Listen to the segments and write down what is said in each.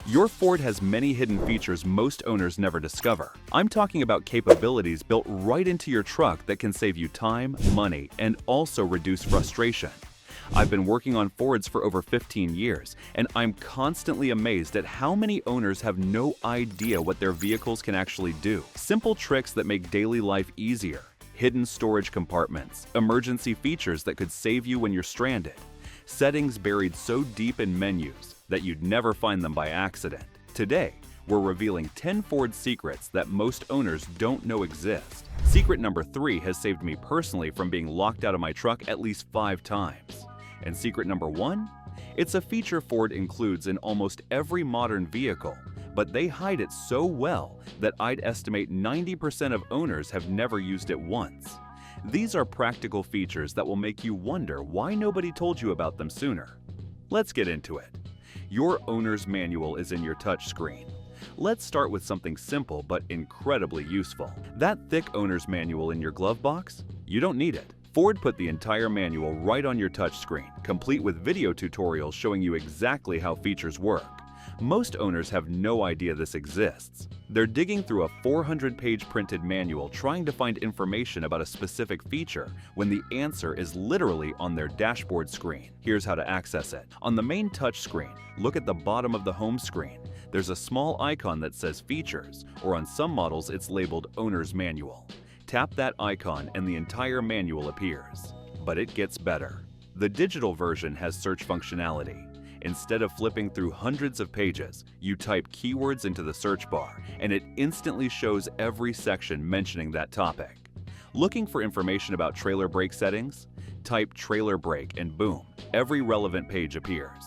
Your Ford has many hidden features most owners never discover. I'm talking about capabilities built right into your truck that can save you time, money, and also reduce frustration. I've been working on Fords for over 15 years, and I'm constantly amazed at how many owners have no idea what their vehicles can actually do. Simple tricks that make daily life easier, hidden storage compartments, emergency features that could save you when you're stranded, settings buried so deep in menus that you'd never find them by accident. Today, we're revealing 10 Ford secrets that most owners don't know exist. Secret number 3 has saved me personally from being locked out of my truck at least 5 times. And secret number 1? It's a feature Ford includes in almost every modern vehicle, but they hide it so well that I'd estimate 90% of owners have never used it once. These are practical features that will make you wonder why nobody told you about them sooner. Let's get into it. Your owner's manual is in your touchscreen. Let's start with something simple but incredibly useful. That thick owner's manual in your glove box? You don't need it. Ford put the entire manual right on your touchscreen, complete with video tutorials showing you exactly how features work. Most owners have no idea this exists. They're digging through a 400-page printed manual trying to find information about a specific feature when the answer is literally on their dashboard screen. Here's how to access it. On the main touch screen, look at the bottom of the home screen. There's a small icon that says Features, or on some models it's labeled Owner's Manual. Tap that icon and the entire manual appears. But it gets better. The digital version has search functionality. Instead of flipping through hundreds of pages, you type keywords into the search bar, and it instantly shows every section mentioning that topic. Looking for information about trailer brake settings? Type trailer brake and boom, every relevant page appears.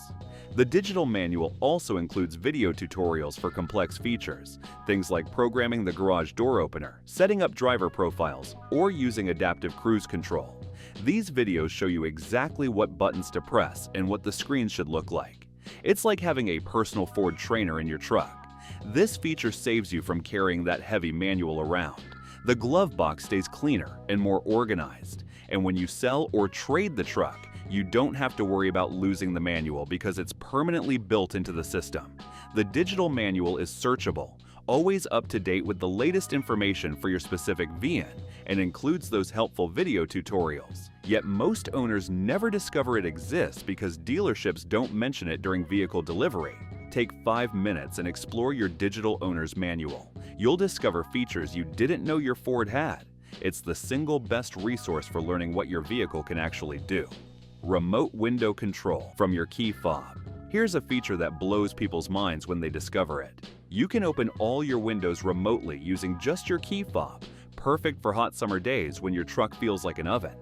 The digital manual also includes video tutorials for complex features, things like programming the garage door opener, setting up driver profiles, or using adaptive cruise control. These videos show you exactly what buttons to press and what the screen should look like. It's like having a personal Ford trainer in your truck. This feature saves you from carrying that heavy manual around. The glove box stays cleaner and more organized, and when you sell or trade the truck, you don't have to worry about losing the manual because it's permanently built into the system. The digital manual is searchable, always up to date with the latest information for your specific VIN, and includes those helpful video tutorials. Yet most owners never discover it exists because dealerships don't mention it during vehicle delivery. Take 5 minutes and explore your digital owner's manual. You'll discover features you didn't know your Ford had. It's the single best resource for learning what your vehicle can actually do. Remote window control from your key fob. Here's a feature that blows people's minds when they discover it. You can open all your windows remotely using just your key fob, perfect for hot summer days when your truck feels like an oven.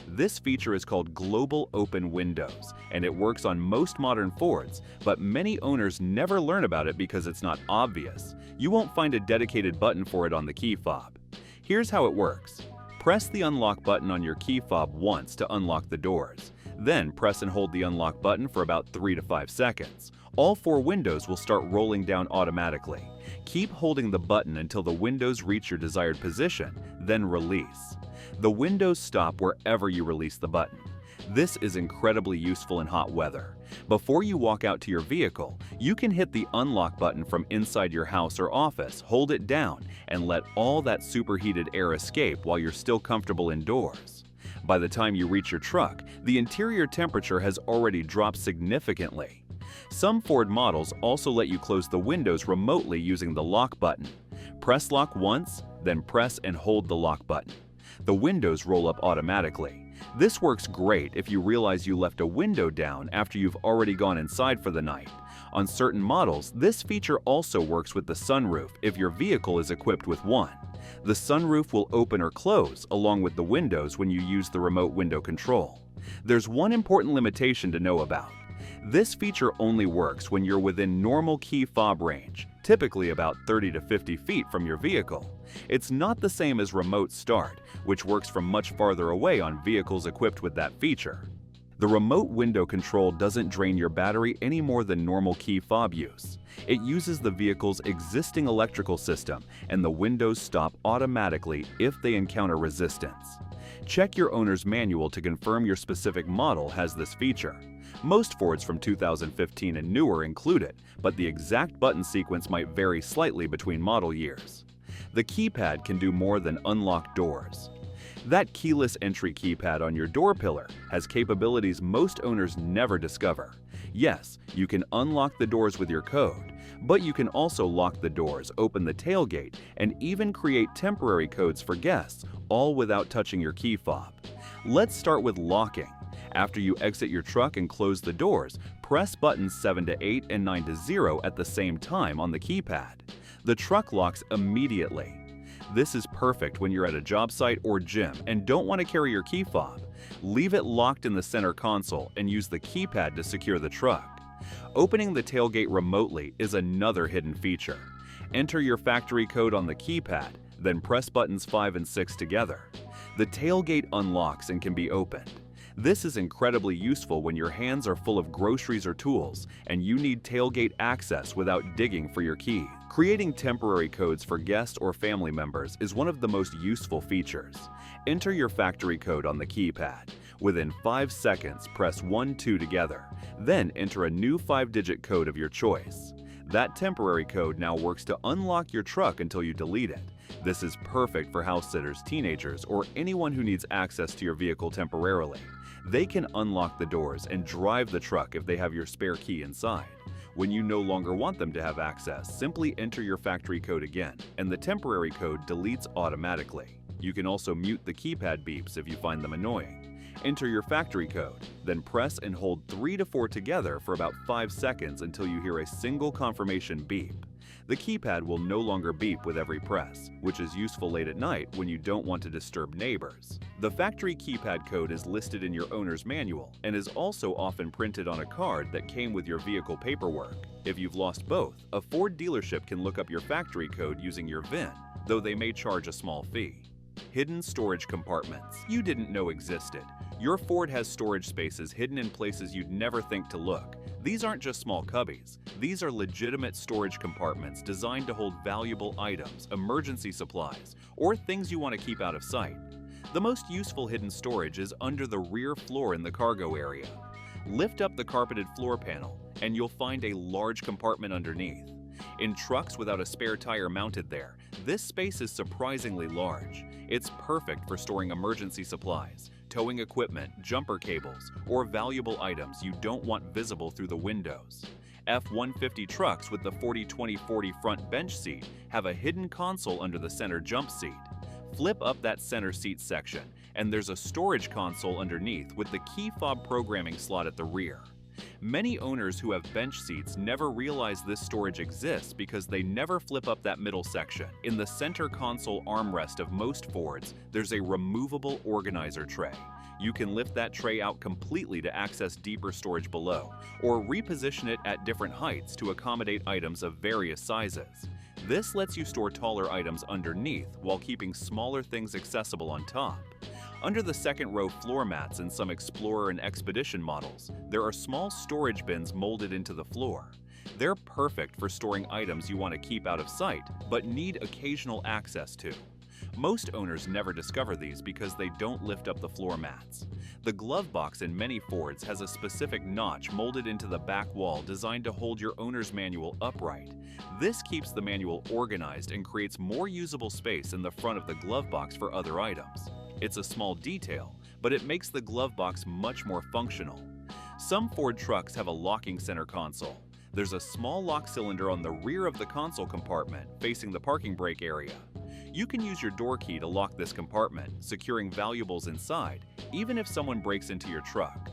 This feature is called Global Open Windows, and it works on most modern Fords, but many owners never learn about it because it's not obvious. You won't find a dedicated button for it on the key fob. Here's how it works. Press the unlock button on your key fob once to unlock the doors. Then press and hold the unlock button for about 3 to 5 seconds. All 4 windows will start rolling down automatically. Keep holding the button until the windows reach your desired position, then release. The windows stop wherever you release the button. This is incredibly useful in hot weather. Before you walk out to your vehicle, you can hit the unlock button from inside your house or office, hold it down, and let all that superheated air escape while you're still comfortable indoors. By the time you reach your truck, the interior temperature has already dropped significantly. Some Ford models also let you close the windows remotely using the lock button. Press lock once, then press and hold the lock button. The windows roll up automatically. This works great if you realize you left a window down after you've already gone inside for the night. On certain models, this feature also works with the sunroof if your vehicle is equipped with one. The sunroof will open or close along with the windows when you use the remote window control. There's one important limitation to know about. This feature only works when you're within normal key fob range, typically about 30 to 50 feet from your vehicle. It's not the same as remote start, which works from much farther away on vehicles equipped with that feature. The remote window control doesn't drain your battery any more than normal key fob use. It uses the vehicle's existing electrical system, and the windows stop automatically if they encounter resistance. Check your owner's manual to confirm your specific model has this feature. Most Fords from 2015 and newer include it, but the exact button sequence might vary slightly between model years. The keypad can do more than unlock doors. That keyless entry keypad on your door pillar has capabilities most owners never discover. Yes, you can unlock the doors with your code, but you can also lock the doors, open the tailgate, and even create temporary codes for guests, all without touching your key fob. Let's start with locking. After you exit your truck and close the doors, press buttons 7 to 8 and 9 to 0 at the same time on the keypad. The truck locks immediately. This is perfect when you're at a job site or gym and don't want to carry your key fob. Leave it locked in the center console and use the keypad to secure the truck. Opening the tailgate remotely is another hidden feature. Enter your factory code on the keypad, then press buttons 5 and 6 together. The tailgate unlocks and can be opened. This is incredibly useful when your hands are full of groceries or tools and you need tailgate access without digging for your key. Creating temporary codes for guests or family members is one of the most useful features. Enter your factory code on the keypad. Within 5 seconds, press 1, 2 together. Then enter a new 5-digit code of your choice. That temporary code now works to unlock your truck until you delete it. This is perfect for house sitters, teenagers, or anyone who needs access to your vehicle temporarily. They can unlock the doors and drive the truck if they have your spare key inside. When you no longer want them to have access, simply enter your factory code again, and the temporary code deletes automatically. You can also mute the keypad beeps if you find them annoying. Enter your factory code, then press and hold 3 to 4 together for about 5 seconds until you hear a single confirmation beep. The keypad will no longer beep with every press, which is useful late at night when you don't want to disturb neighbors. The factory keypad code is listed in your owner's manual and is also often printed on a card that came with your vehicle paperwork. If you've lost both, a Ford dealership can look up your factory code using your VIN, though they may charge a small fee. Hidden storage compartments you didn't know existed. Your Ford has storage spaces hidden in places you'd never think to look. These aren't just small cubbies. These are legitimate storage compartments designed to hold valuable items, emergency supplies, or things you want to keep out of sight. The most useful hidden storage is under the rear floor in the cargo area. Lift up the carpeted floor panel, and you'll find a large compartment underneath. In trucks without a spare tire mounted there, this space is surprisingly large. It's perfect for storing emergency supplies, towing equipment, jumper cables, or valuable items you don't want visible through the windows. F-150 trucks with the 40-20-40 front bench seat have a hidden console under the center jump seat. Flip up that center seat section, and there's a storage console underneath with the key fob programming slot at the rear. Many owners who have bench seats never realize this storage exists because they never flip up that middle section. In the center console armrest of most Fords, there's a removable organizer tray. You can lift that tray out completely to access deeper storage below, or reposition it at different heights to accommodate items of various sizes. This lets you store taller items underneath while keeping smaller things accessible on top. Under the second row floor mats in some Explorer and Expedition models, there are small storage bins molded into the floor. They're perfect for storing items you want to keep out of sight, but need occasional access to. Most owners never discover these because they don't lift up the floor mats. The glove box in many Fords has a specific notch molded into the back wall designed to hold your owner's manual upright. This keeps the manual organized and creates more usable space in the front of the glove box for other items. It's a small detail, but it makes the glove box much more functional. Some Ford trucks have a locking center console. There's a small lock cylinder on the rear of the console compartment facing the parking brake area. You can use your door key to lock this compartment, securing valuables inside, even if someone breaks into your truck.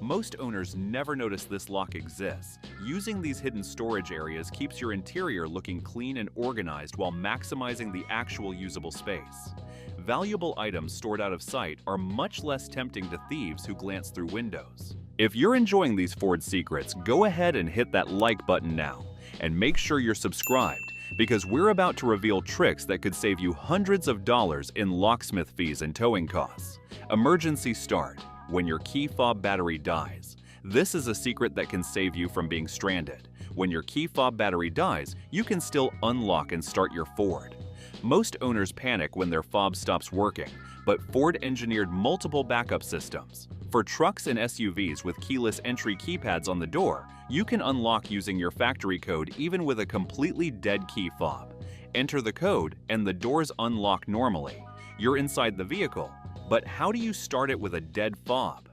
Most owners never notice this lock exists. Using these hidden storage areas keeps your interior looking clean and organized while maximizing the actual usable space. Valuable items stored out of sight are much less tempting to thieves who glance through windows. If you're enjoying these Ford secrets, go ahead and hit that like button now, and make sure you're subscribed, because we're about to reveal tricks that could save you hundreds of dollars in locksmith fees and towing costs. Emergency start: when your key fob battery dies. This is a secret that can save you from being stranded. When your key fob battery dies, you can still unlock and start your Ford. Most owners panic when their fob stops working, but Ford engineered multiple backup systems. For trucks and SUVs with keyless entry keypads on the door, you can unlock using your factory code even with a completely dead key fob. Enter the code and the doors unlock normally. You're inside the vehicle, but how do you start it with a dead fob?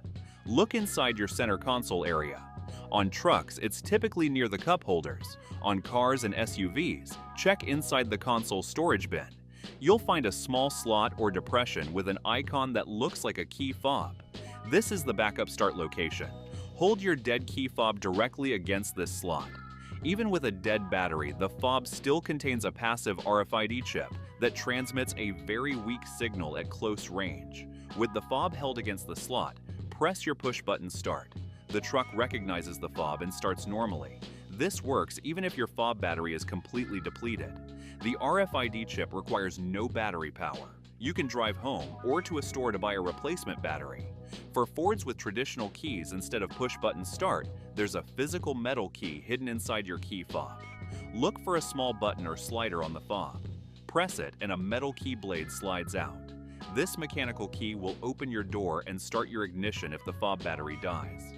Look inside your center console area. On trucks, it's typically near the cup holders. On cars and SUVs, check inside the console storage bin. You'll find a small slot or depression with an icon that looks like a key fob. This is the backup start location. Hold your dead key fob directly against this slot. Even with a dead battery, the fob still contains a passive RFID chip that transmits a very weak signal at close range. With the fob held against the slot, press your push button start. The truck recognizes the fob and starts normally. This works even if your fob battery is completely depleted. The RFID chip requires no battery power. You can drive home or to a store to buy a replacement battery. For Fords with traditional keys instead of push-button start, there's a physical metal key hidden inside your key fob. Look for a small button or slider on the fob. Press it and a metal key blade slides out. This mechanical key will open your door and start your ignition if the fob battery dies.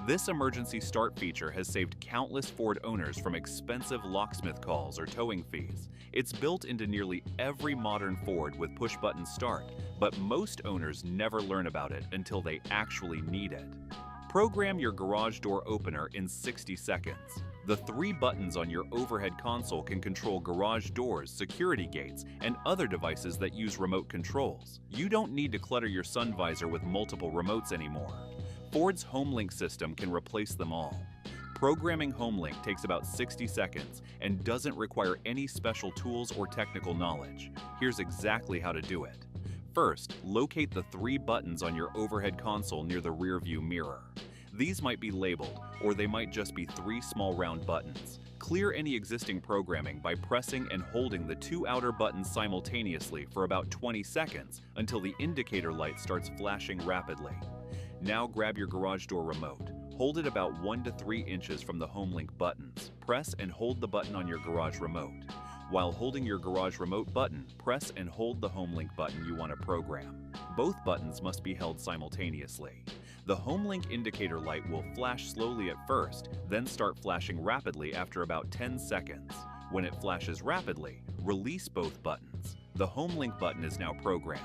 This emergency start feature has saved countless Ford owners from expensive locksmith calls or towing fees. It's built into nearly every modern Ford with push-button start, but most owners never learn about it until they actually need it. Program your garage door opener in 60 seconds. The 3 buttons on your overhead console can control garage doors, security gates, and other devices that use remote controls. You don't need to clutter your sun visor with multiple remotes anymore. Ford's HomeLink system can replace them all. Programming HomeLink takes about 60 seconds and doesn't require any special tools or technical knowledge. Here's exactly how to do it. First, locate the 3 buttons on your overhead console near the rearview mirror. These might be labeled, or they might just be 3 small round buttons. Clear any existing programming by pressing and holding the 2 outer buttons simultaneously for about 20 seconds until the indicator light starts flashing rapidly. Now grab your garage door remote. Hold it about 1 to 3 inches from the HomeLink buttons. Press and hold the button on your garage remote. While holding your garage remote button, press and hold the HomeLink button you want to program. Both buttons must be held simultaneously. The HomeLink indicator light will flash slowly at first, then start flashing rapidly after about 10 seconds. When it flashes rapidly, release both buttons. The HomeLink button is now programmed.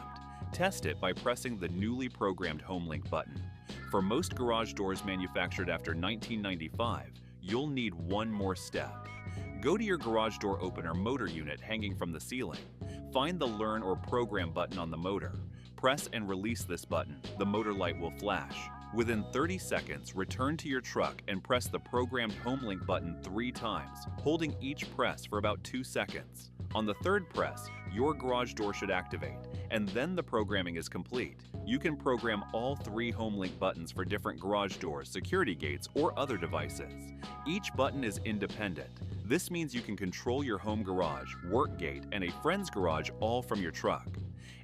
Test it by pressing the newly programmed HomeLink button. For most garage doors manufactured after 1995, you'll need one more step. Go to your garage door opener motor unit hanging from the ceiling. Find the Learn or Program button on the motor. Press and release this button. The motor light will flash. Within 30 seconds, return to your truck and press the programmed HomeLink button 3 times, holding each press for about 2 seconds. On the 3rd press, your garage door should activate, and then the programming is complete. You can program all 3 HomeLink buttons for different garage doors, security gates, or other devices. Each button is independent. This means you can control your home garage, work gate, and a friend's garage all from your truck.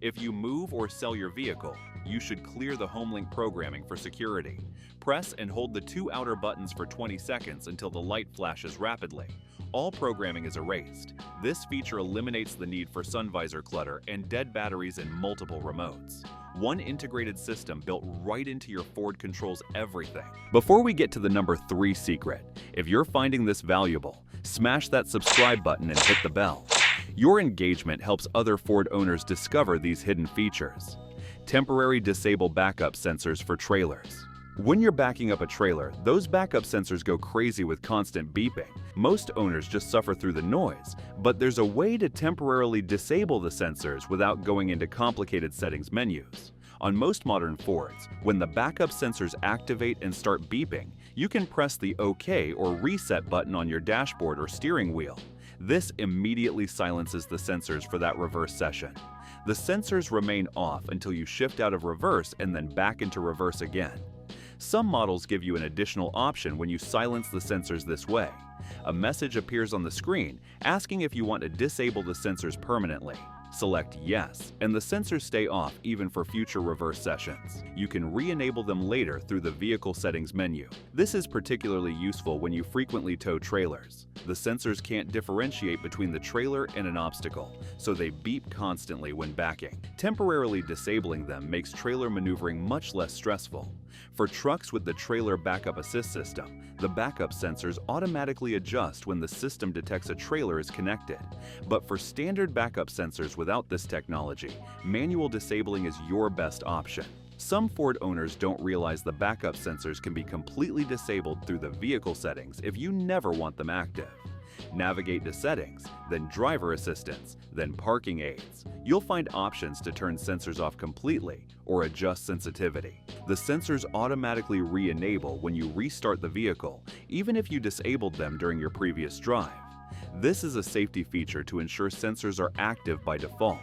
If you move or sell your vehicle, you should clear the HomeLink programming for security. Press and hold the 2 outer buttons for 20 seconds until the light flashes rapidly. All programming is erased. This feature eliminates the need for sun visor clutter and dead batteries in multiple remotes. One integrated system built right into your Ford controls everything. Before we get to the number 3 secret, if you're finding this valuable, smash that subscribe button and hit the bell. Your engagement helps other Ford owners discover these hidden features. Temporary disable backup sensors for trailers. When you're backing up a trailer, those backup sensors go crazy with constant beeping. Most owners just suffer through the noise, but there's a way to temporarily disable the sensors without going into complicated settings menus. On most modern Fords, when the backup sensors activate and start beeping, you can press the OK or Reset button on your dashboard or steering wheel. This immediately silences the sensors for that reverse session. The sensors remain off until you shift out of reverse and then back into reverse again. Some models give you an additional option when you silence the sensors this way. A message appears on the screen asking if you want to disable the sensors permanently. Select Yes, and the sensors stay off even for future reverse sessions. You can re-enable them later through the Vehicle Settings menu. This is particularly useful when you frequently tow trailers. The sensors can't differentiate between the trailer and an obstacle, so they beep constantly when backing. Temporarily disabling them makes trailer maneuvering much less stressful. For trucks with the trailer backup assist system, the backup sensors automatically adjust when the system detects a trailer is connected. But for standard backup sensors without this technology, manual disabling is your best option. Some Ford owners don't realize the backup sensors can be completely disabled through the vehicle settings if you never want them active. Navigate to Settings, then Driver Assistance, then Parking Aids. You'll find options to turn sensors off completely or adjust sensitivity. The sensors automatically re-enable when you restart the vehicle, even if you disabled them during your previous drive. This is a safety feature to ensure sensors are active by default.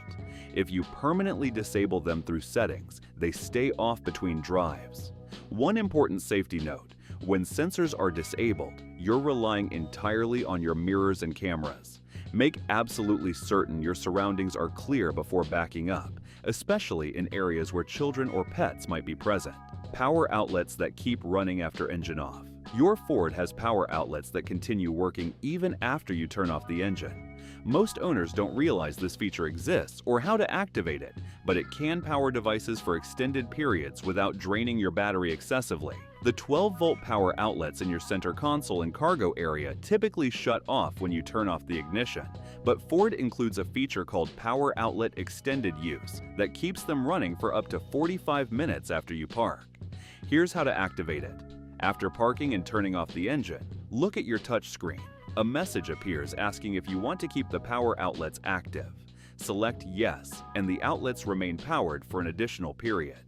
If you permanently disable them through settings, they stay off between drives. One important safety note: when sensors are disabled, you're relying entirely on your mirrors and cameras. Make absolutely certain your surroundings are clear before backing up, especially in areas where children or pets might be present. Power outlets that keep running after engine off. Your Ford has power outlets that continue working even after you turn off the engine. Most owners don't realize this feature exists or how to activate it, but it can power devices for extended periods without draining your battery excessively. The 12-volt power outlets in your center console and cargo area typically shut off when you turn off the ignition, but Ford includes a feature called Power Outlet Extended Use that keeps them running for up to 45 minutes after you park. Here's how to activate it. After parking and turning off the engine, look at your touch screen. A message appears asking if you want to keep the power outlets active. Select Yes, and the outlets remain powered for an additional period.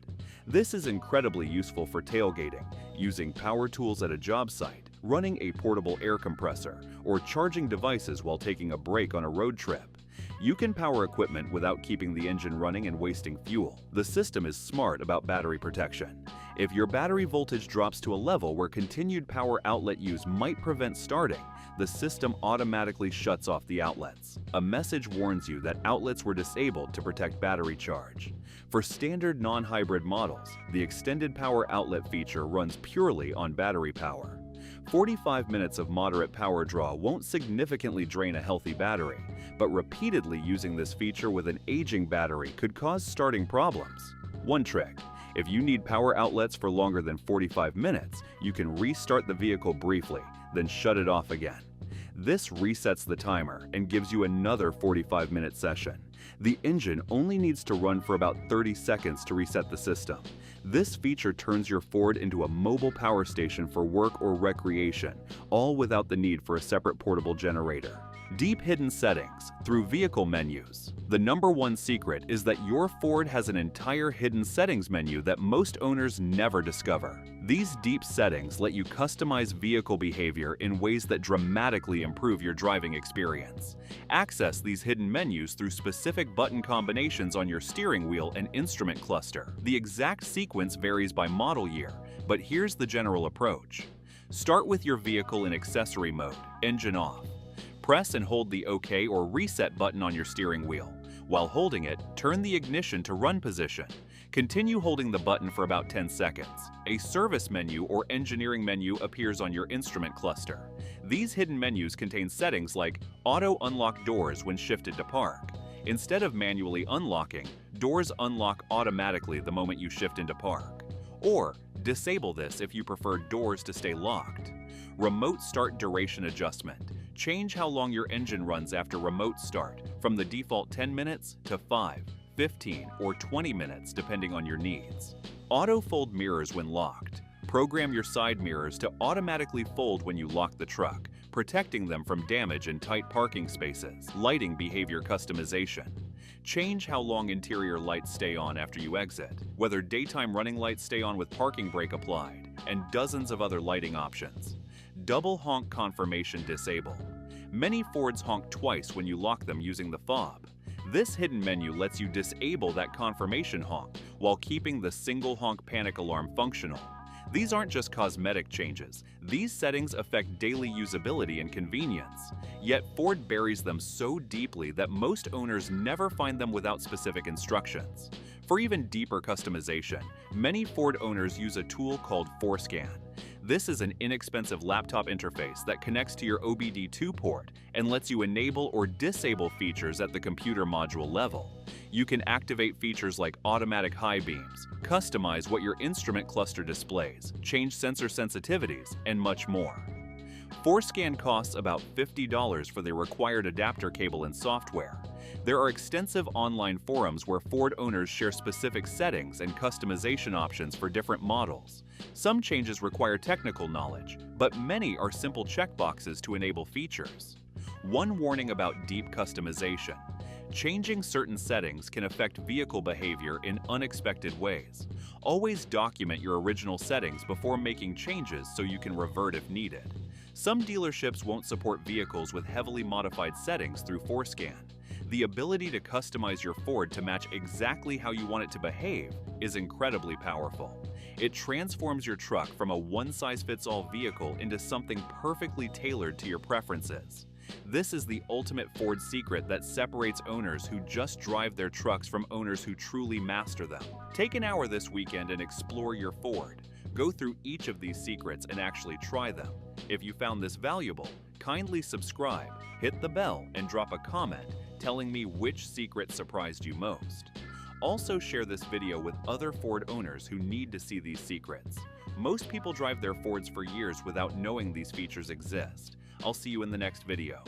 This is incredibly useful for tailgating, using power tools at a job site, running a portable air compressor, or charging devices while taking a break on a road trip. You can power equipment without keeping the engine running and wasting fuel. The system is smart about battery protection. If your battery voltage drops to a level where continued power outlet use might prevent starting, the system automatically shuts off the outlets. A message warns you that outlets were disabled to protect battery charge. For standard non-hybrid models, the extended power outlet feature runs purely on battery power. 45 minutes of moderate power draw won't significantly drain a healthy battery, but repeatedly using this feature with an aging battery could cause starting problems. One trick: if you need power outlets for longer than 45 minutes, you can restart the vehicle briefly, then shut it off again. This resets the timer and gives you another 45-minute session. The engine only needs to run for about 30 seconds to reset the system. This feature turns your Ford into a mobile power station for work or recreation, all without the need for a separate portable generator. Deep hidden settings through vehicle menus. The #1 secret is that your Ford has an entire hidden settings menu that most owners never discover. These deep settings let you customize vehicle behavior in ways that dramatically improve your driving experience. Access these hidden menus through specific button combinations on your steering wheel and instrument cluster. The exact sequence varies by model year, but here's the general approach. Start with your vehicle in accessory mode, engine off. Press and hold the OK or Reset button on your steering wheel. While holding it, turn the ignition to run position. Continue holding the button for about 10 seconds. A service menu or engineering menu appears on your instrument cluster. These hidden menus contain settings like auto unlock doors when shifted to park. Instead of manually unlocking, doors unlock automatically the moment you shift into park. Or disable this if you prefer doors to stay locked. Remote start duration adjustment. Change how long your engine runs after remote start, from the default 10 minutes to 5, 15, or 20 minutes depending on your needs. Auto fold mirrors when locked. Program your side mirrors to automatically fold when you lock the truck, protecting them from damage in tight parking spaces. Lighting behavior customization. Change how long interior lights stay on after you exit, whether daytime running lights stay on with parking brake applied, and dozens of other lighting options. Double honk confirmation disable. Many Fords honk twice when you lock them using the fob. This hidden menu lets you disable that confirmation honk while keeping the single honk panic alarm functional. These aren't just cosmetic changes. These settings affect daily usability and convenience. Yet Ford buries them so deeply that most owners never find them without specific instructions. For even deeper customization, many Ford owners use a tool called ForScan. This is an inexpensive laptop interface that connects to your OBD2 port and lets you enable or disable features at the computer module level. You can activate features like automatic high beams, customize what your instrument cluster displays, change sensor sensitivities, and much more. ForScan costs about $50 for the required adapter cable and software. There are extensive online forums where Ford owners share specific settings and customization options for different models. Some changes require technical knowledge, but many are simple checkboxes to enable features. One warning about deep customization. Changing certain settings can affect vehicle behavior in unexpected ways. Always document your original settings before making changes so you can revert if needed. Some dealerships won't support vehicles with heavily modified settings through ForScan. The ability to customize your Ford to match exactly how you want it to behave is incredibly powerful. It transforms your truck from a one-size-fits-all vehicle into something perfectly tailored to your preferences. This is the ultimate Ford secret that separates owners who just drive their trucks from owners who truly master them. Take an hour this weekend and explore your Ford. Go through each of these secrets and actually try them. If you found this valuable, kindly subscribe, hit the bell, and drop a comment telling me which secret surprised you most. Also share this video with other Ford owners who need to see these secrets. Most people drive their Fords for years without knowing these features exist. I'll see you in the next video.